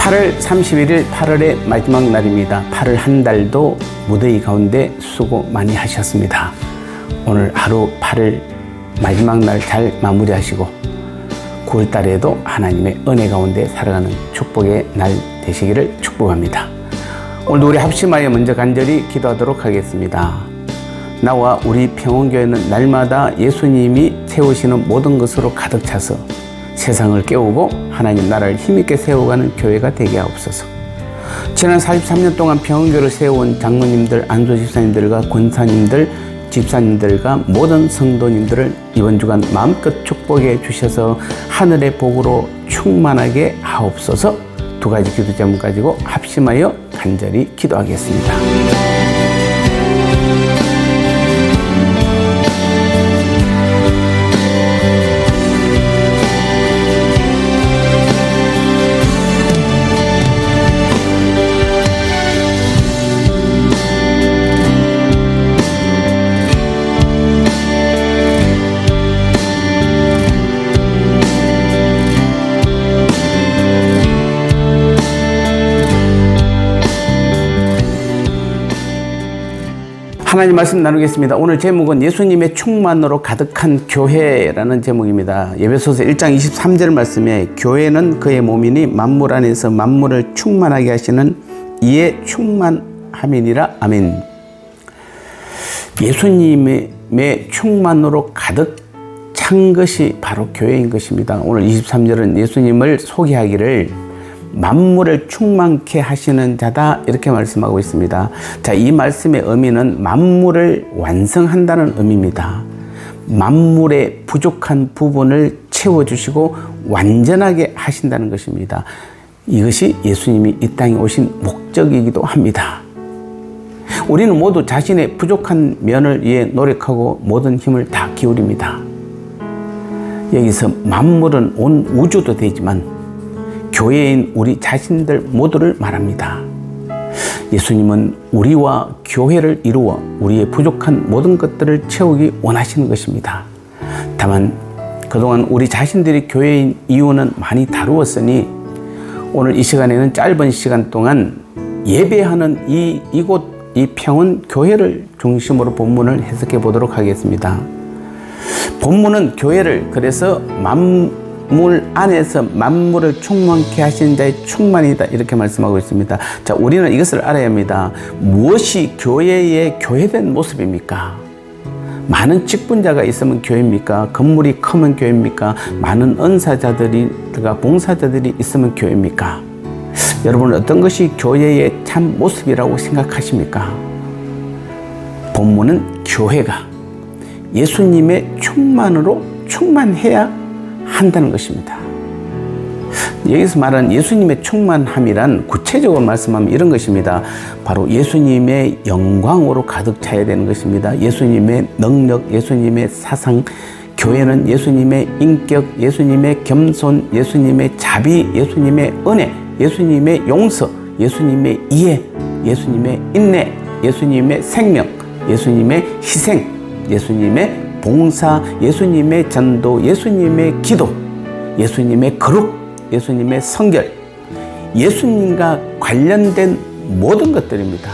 8월 31일 8월의 마지막 날입니다. 8월 한 달도 무더위 가운데 수고 많이 하셨습니다. 오늘 하루 8월 마지막 날 잘 마무리하시고 9월 달에도 하나님의 은혜 가운데 살아가는 축복의 날 되시기를 축복합니다. 오늘도 우리 합심하여 먼저 간절히 기도하도록 하겠습니다. 나와 우리 평원교회는 날마다 예수님이 세우시는 모든 것으로 가득 차서 세상을 깨우고 하나님 나라를 힘있게 세워가는 교회가 되게 하옵소서. 지난 43년 동안 평원교회를 세워온 장로님들, 안수집사님들과 권사님들, 집사님들과 모든 성도님들을 이번 주간 마음껏 축복해 주셔서 하늘의 복으로 충만하게 하옵소서. 두 가지 기도 제목 가지고 합심하여 간절히 기도하겠습니다. 하나님 말씀 나누겠습니다. 오늘 제목은 예수님의 충만으로 가득한 교회라는 제목입니다. 에베소서 1장 23절 말씀에 교회는 그의 몸이니 만물 안에서 만물을 충만하게 하시는 이에 충만함이니라. 아멘. 예수님의 충만으로 가득 찬 것이 바로 교회인 것입니다. 오늘 23절은 예수님을 소개하기를 만물을 충만케 하시는 자다 이렇게 말씀하고 있습니다. 자, 이 말씀의 의미는 만물을 완성한다는 의미입니다. 만물의 부족한 부분을 채워주시고 완전하게 하신다는 것입니다. 이것이 예수님이 이 땅에 오신 목적이기도 합니다. 우리는 모두 자신의 부족한 면을 위해 노력하고 모든 힘을 다 기울입니다. 여기서 만물은 온 우주도 되지만 교회인 우리 자신들 모두를 말합니다. 예수님은 우리와 교회를 이루어 우리의 부족한 모든 것들을 채우기 원하시는 것입니다. 다만 그동안 우리 자신들이 교회인 이유는 많이 다루었으니 오늘 이 시간에는 짧은 시간 동안 예배하는 이곳 이 평원 교회를 중심으로 본문을 해석해 보도록 하겠습니다. 본문은 교회를 그래서 만물 안에서 만물을 충만케 하신 자의 충만이다 이렇게 말씀하고 있습니다. 자, 우리는 이것을 알아야 합니다. 무엇이 교회의 교회된 모습입니까? 많은 직분자가 있으면 교회입니까? 건물이 크면 교회입니까? 많은 은사자들과 봉사자들이 있으면 교회입니까? 여러분은 어떤 것이 교회의 참 모습이라고 생각하십니까? 본문은 교회가 예수님의 충만으로 충만해야 한다는 것입니다. 여기서 말하는 예수님의 충만함이란 구체적으로 말씀하면 이런 것입니다. 바로 예수님의 영광으로 가득 차야 되는 것입니다. 예수님의 능력, 예수님의 사상, 교회는 예수님의 인격, 예수님의 겸손, 예수님의 자비, 예수님의 은혜, 예수님의 용서, 예수님의 이해, 예수님의 인내, 예수님의 생명, 예수님의 희생, 예수님의 봉사, 예수님의 전도, 예수님의 기도, 예수님의 거룩, 예수님의 성결, 예수님과 관련된 모든 것들입니다.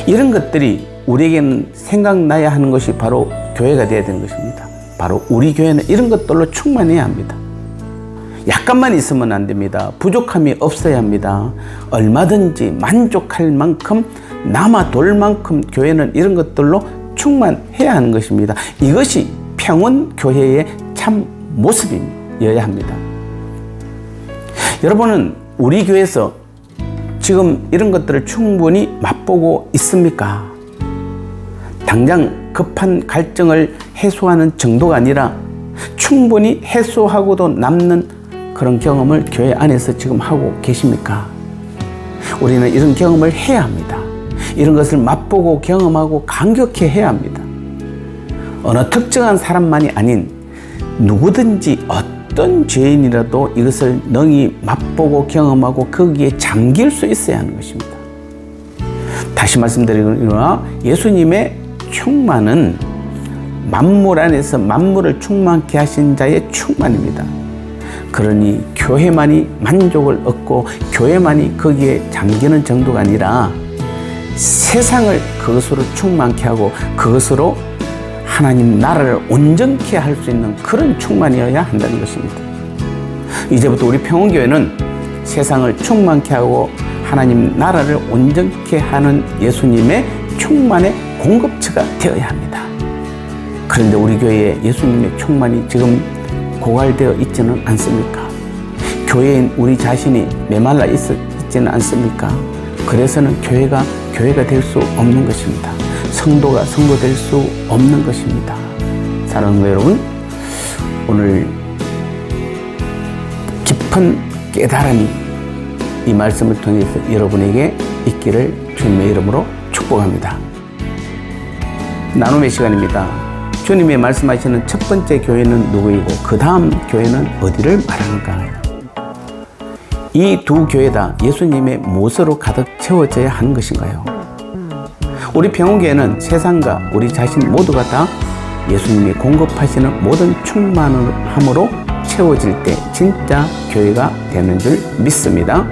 이런 것들이 우리에게는 생각나야 하는 것이 바로 교회가 되어야 되는 것입니다. 바로 우리 교회는 이런 것들로 충만해야 합니다. 약간만 있으면 안 됩니다. 부족함이 없어야 합니다. 얼마든지 만족할 만큼 남아돌 만큼 교회는 이런 것들로 충만해야 하는 것입니다. 이것이 평원교회의 참 모습이어야 합니다. 여러분은 우리 교회에서 지금 이런 것들을 충분히 맛보고 있습니까? 당장 급한 갈증을 해소하는 정도가 아니라 충분히 해소하고도 남는 그런 경험을 교회 안에서 지금 하고 계십니까? 우리는 이런 경험을 해야 합니다. 이런 것을 맛보고 경험하고 감격해 해야 합니다. 어느 특정한 사람만이 아닌 누구든지 어떤 죄인이라도 이것을 능히 맛보고 경험하고 거기에 잠길 수 있어야 하는 것입니다. 다시 말씀드리거나 예수님의 충만은 만물 안에서 만물을 충만케 하신 자의 충만입니다. 그러니 교회만이 만족을 얻고 교회만이 거기에 잠기는 정도가 아니라 세상을 그것으로 충만케 하고 그것으로 하나님 나라를 온전케 할 수 있는 그런 충만이어야 한다는 것입니다. 이제부터 우리 평온교회는 세상을 충만케 하고 하나님 나라를 온전케 하는 예수님의 충만의 공급처가 되어야 합니다. 그런데 우리 교회에 예수님의 충만이 지금 고갈되어 있지는 않습니까? 교회인 우리 자신이 메말라 있지는 않습니까? 그래서는 교회가 될 수 없는 것입니다. 성도가 성도될 수 없는 것입니다. 사랑하는 여러분, 오늘 깊은 깨달음이 이 말씀을 통해서 여러분에게 있기를 주님의 이름으로 축복합니다. 나눔의 시간입니다. 주님이 말씀하시는 첫 번째 교회는 누구이고 그 다음 교회는 어디를 말하는가? 이 두 교회 다 예수님의 무엇으로 가득 채워져야 하는 것인가요? 우리 평온교회는 세상과 우리 자신 모두가 다 예수님이 공급하시는 모든 충만함으로 채워질 때 진짜 교회가 되는 줄 믿습니다.